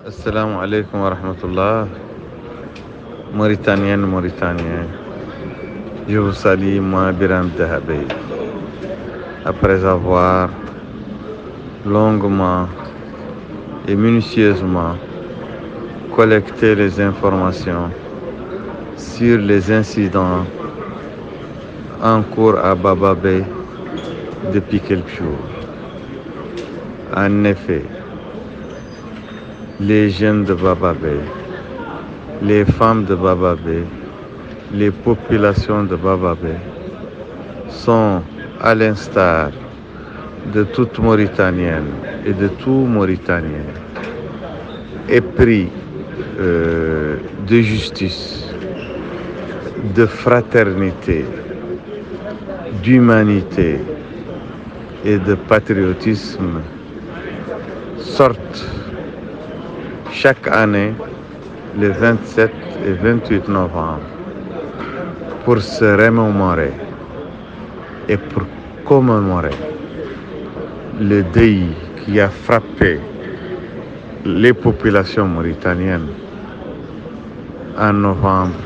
Assalamu alaikum wa rahmatullah. Mauritanienne, Mauritanien, je vous salue, moi, Biram Dahabé. Après avoir longuement et minutieusement collecté les informations sur les incidents en cours à Baba Bay depuis quelques jours. En effet, les jeunes de Baba Bay, les femmes de Baba Bay, les populations de Baba Bay sont, à l'instar de toute Mauritanienne et de tout Mauritanien, épris de justice, de fraternité, d'humanité et de patriotisme, sortent chaque année le 27 et 28 novembre pour se remémorer et pour commémorer le deuil qui a frappé les populations mauritaniennes en novembre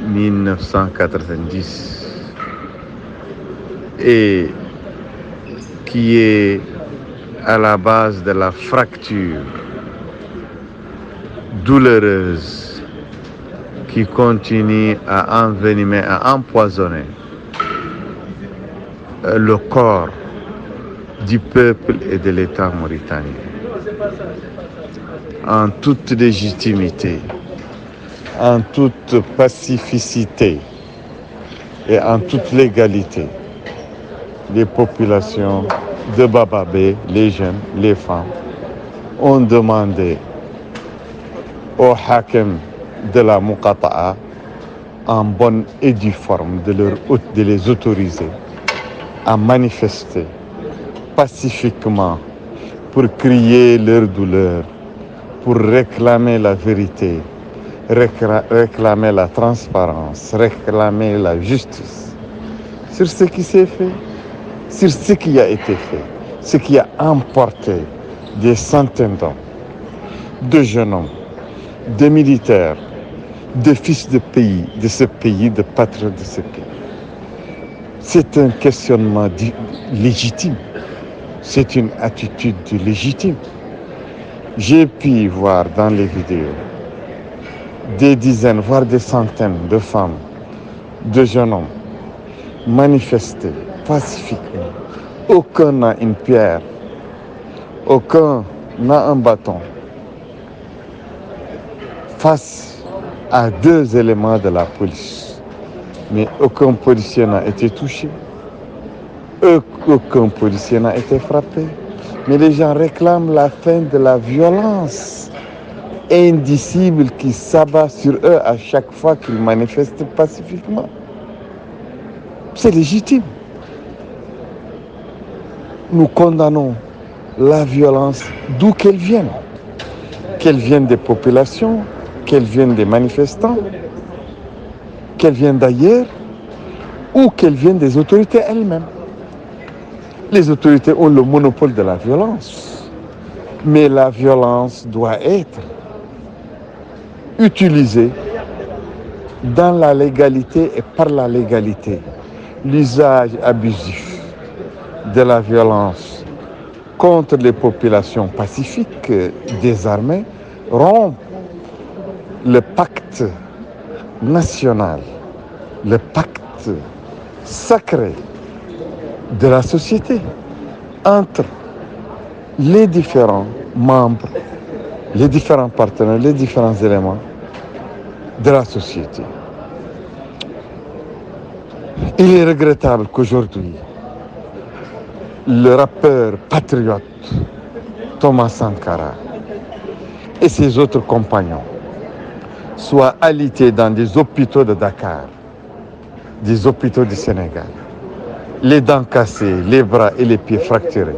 1990 et qui est à la base de la fracture douloureuse qui continue à envenimer, à empoisonner le corps du peuple et de l'État mauritanien. En toute légitimité, en toute pacificité et en toute légalité, les populations de Baba Bay, les jeunes, les femmes, ont demandé au Hakem de la Muqata'a en bonne et due forme de les autoriser à manifester pacifiquement pour crier leur douleur, pour réclamer la vérité, réclamer la transparence, réclamer la justice sur ce qui s'est fait, sur ce qui a été fait, ce qui a emporté des centaines d'hommes, de jeunes hommes, de militaires, de fils de pays, de ce pays, de patriotes de ce pays. C'est un questionnement légitime. C'est une attitude légitime. J'ai pu voir dans les vidéos des dizaines, voire des centaines de femmes, de jeunes hommes manifester pacifiquement. Aucun n'a une pierre, aucun n'a un bâton face à deux éléments de la police. Mais aucun policier n'a été touché. Aucun policier n'a été frappé. Mais les gens réclament la fin de la violence indicible qui s'abat sur eux à chaque fois qu'ils manifestent pacifiquement. C'est légitime. Nous condamnons la violence d'où qu'elle vienne des populations, qu'elle vienne des manifestants, qu'elle vienne d'ailleurs ou qu'elle vienne des autorités elles-mêmes. Les autorités ont le monopole de la violence, mais la violence doit être utilisée dans la légalité et par la légalité. L'usage abusif de la violence contre les populations pacifiques désarmées rompt le pacte national, le pacte sacré de la société entre les différents membres, les différents partenaires, les différents éléments de la société. Il est regrettable qu'aujourd'hui, le rappeur patriote Thomas Sankara et ses autres compagnons soient alités dans des hôpitaux de Dakar, des hôpitaux du Sénégal, les dents cassées, les bras et les pieds fracturés.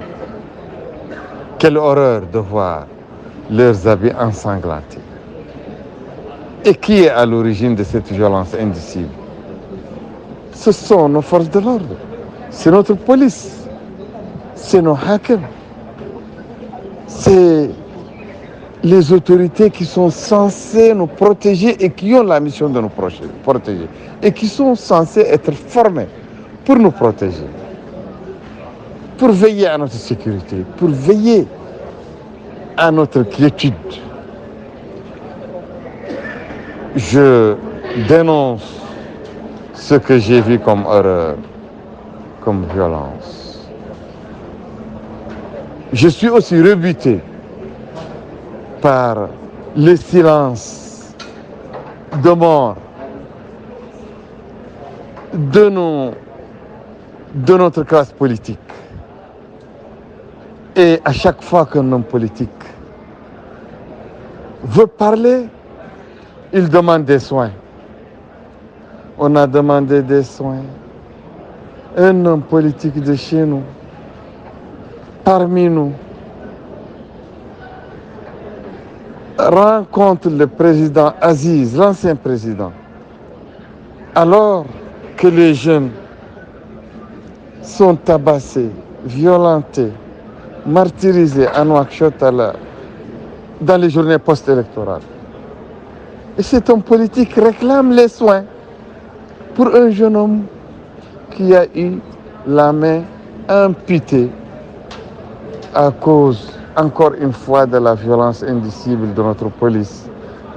Quelle horreur de voir leurs habits ensanglantés. Et qui est à l'origine de cette violence indicible? Ce sont nos forces de l'ordre, c'est notre police, c'est nos hackers, c'est les autorités qui sont censées nous protéger et qui ont la mission de nous protéger et qui sont censées être formées pour nous protéger, pour veiller à notre sécurité, pour veiller à notre quiétude. Je dénonce ce que j'ai vu comme horreur, comme violence. Je suis aussi rebuté par le silence de mort de notre classe politique. Et à chaque fois qu'un homme politique veut parler, il demande des soins. On a demandé des soins. Un homme politique de chez nous, parmi nous, rencontre le président Aziz, l'ancien président, alors que les jeunes sont tabassés, violentés, martyrisés à Nouakchott dans les journées post-électorales. Et cet homme politique réclame les soins pour un jeune homme qui a eu la main amputée à cause, encore une fois, de la violence indicible de notre police,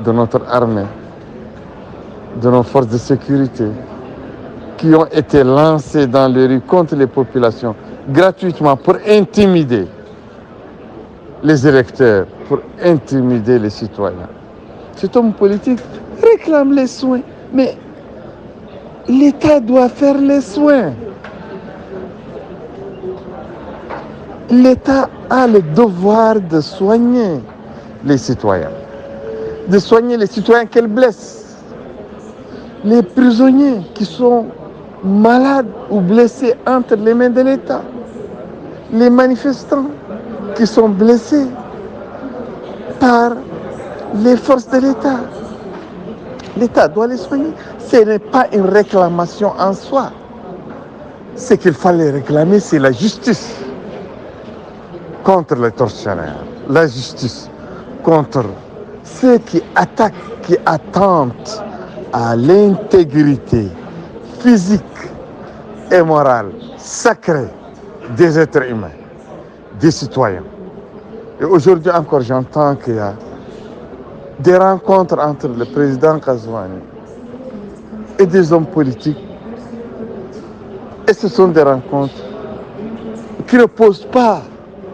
de notre armée, de nos forces de sécurité, qui ont été lancées dans les rues contre les populations gratuitement pour intimider les électeurs, pour intimider les citoyens. Cet homme politique réclame les soins, mais l'État doit faire les soins. L'État a le devoir de soigner les citoyens, de soigner les citoyens qu'elle blesse, les prisonniers qui sont malades ou blessés entre les mains de l'État, les manifestants qui sont blessés par les forces de l'État. L'État doit les soigner. Ce n'est pas une réclamation en soi. Ce qu'il fallait réclamer, c'est la justice contre les tortionnaires, la justice contre ceux qui attaquent, qui attentent à l'intégrité physique et morale sacrée des êtres humains, des citoyens. Et aujourd'hui encore, j'entends qu'il y a des rencontres entre le président Ghazouani et des hommes politiques. Et ce sont des rencontres qui ne posent pas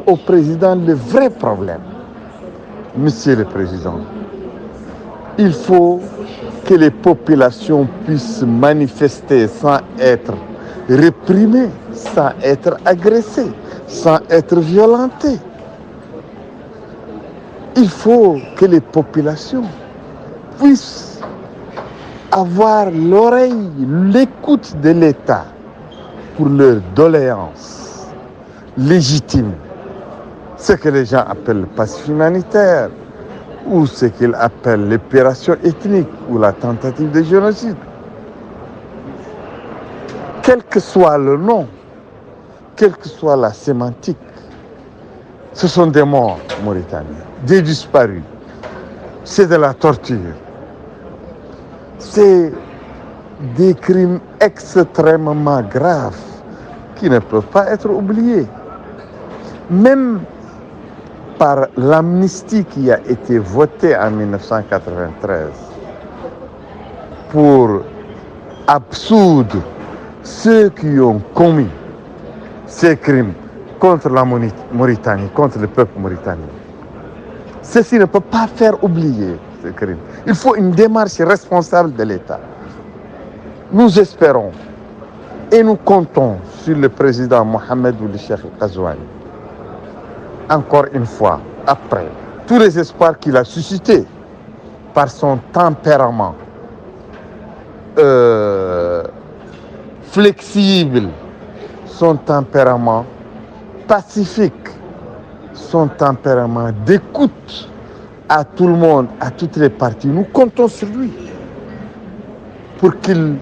au président le vrai problème. Monsieur le Président, il faut que les populations puissent manifester sans être réprimées, sans être agressées, sans être violentées. Il faut que les populations puissent avoir l'oreille, l'écoute de l'État pour leurs doléances légitimes. Ce que les gens appellent le passif humanitaire ou ce qu'ils appellent l'épuration ethnique ou la tentative de génocide. Quel que soit le nom, quelle que soit la sémantique, ce sont des morts mauritaniens, des disparus. C'est de la torture. C'est des crimes extrêmement graves qui ne peuvent pas être oubliés. Même par l'amnistie qui a été votée en 1993 pour absoudre ceux qui ont commis ces crimes contre la Mauritanie, contre le peuple mauritanien. Ceci ne peut pas faire oublier ces crimes. Il faut une démarche responsable de l'État. Nous espérons et nous comptons sur le président Mohamed Ould Cheikh Ghazouani. Encore une fois, après tous les espoirs qu'il a suscités par son tempérament flexible, son tempérament pacifique, son tempérament d'écoute à tout le monde, à toutes les parties. Nous comptons sur lui pour qu'il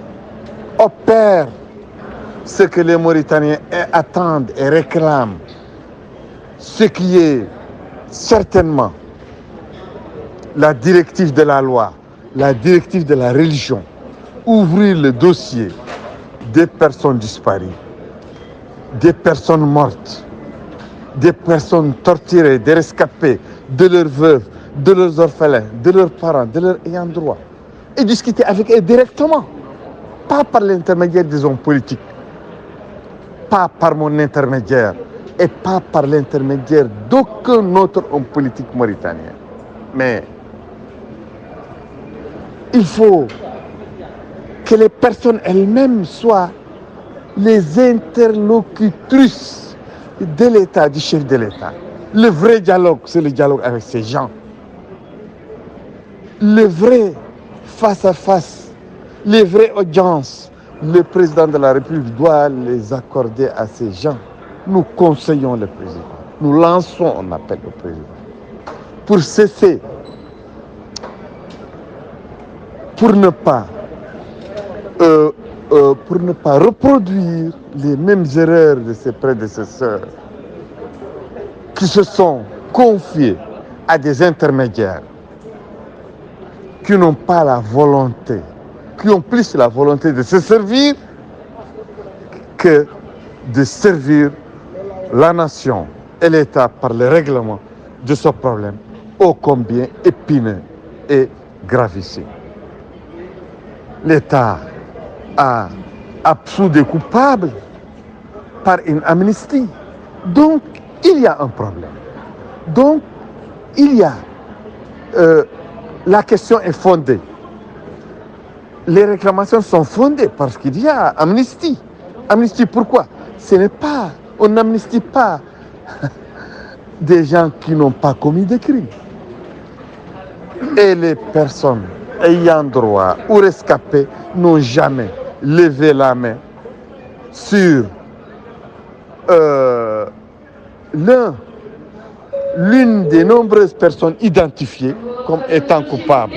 opère ce que les Mauritaniens attendent et réclament, ce qui est certainement la directive de la loi, la directive de la religion, ouvrir le dossier des personnes disparues, des personnes mortes, des personnes torturées, des rescapés, de leurs veuves, de leurs orphelins, de leurs parents, de leurs ayants droit, et discuter avec eux directement, pas par l'intermédiaire des hommes politiques, pas par mon intermédiaire, et pas par l'intermédiaire d'aucun autre homme politique mauritanien. Mais il faut que les personnes elles-mêmes soient les interlocutrices de l'État, du chef de l'État. Le vrai dialogue, c'est le dialogue avec ces gens. Le vrai face à face, les vraies audiences, le président de la République doit les accorder à ces gens. Nous conseillons le président. Nous lançons un appel au président pour cesser, pour ne pas reproduire les mêmes erreurs de ses prédécesseurs qui se sont confiés à des intermédiaires qui n'ont pas la volonté, qui ont plus la volonté de se servir que de servir la nation et l'État par le règlement de ce problème ô combien épineux et gravissime. L'État a absous des coupables par une amnistie. Donc, il y a un problème. Donc, la question est fondée. Les réclamations sont fondées parce qu'il y a amnistie. Amnistie pourquoi? On n'amnistie pas des gens qui n'ont pas commis de crimes. Et les personnes ayant droit ou rescapées n'ont jamais levé la main sur l'une des nombreuses personnes identifiées comme étant coupables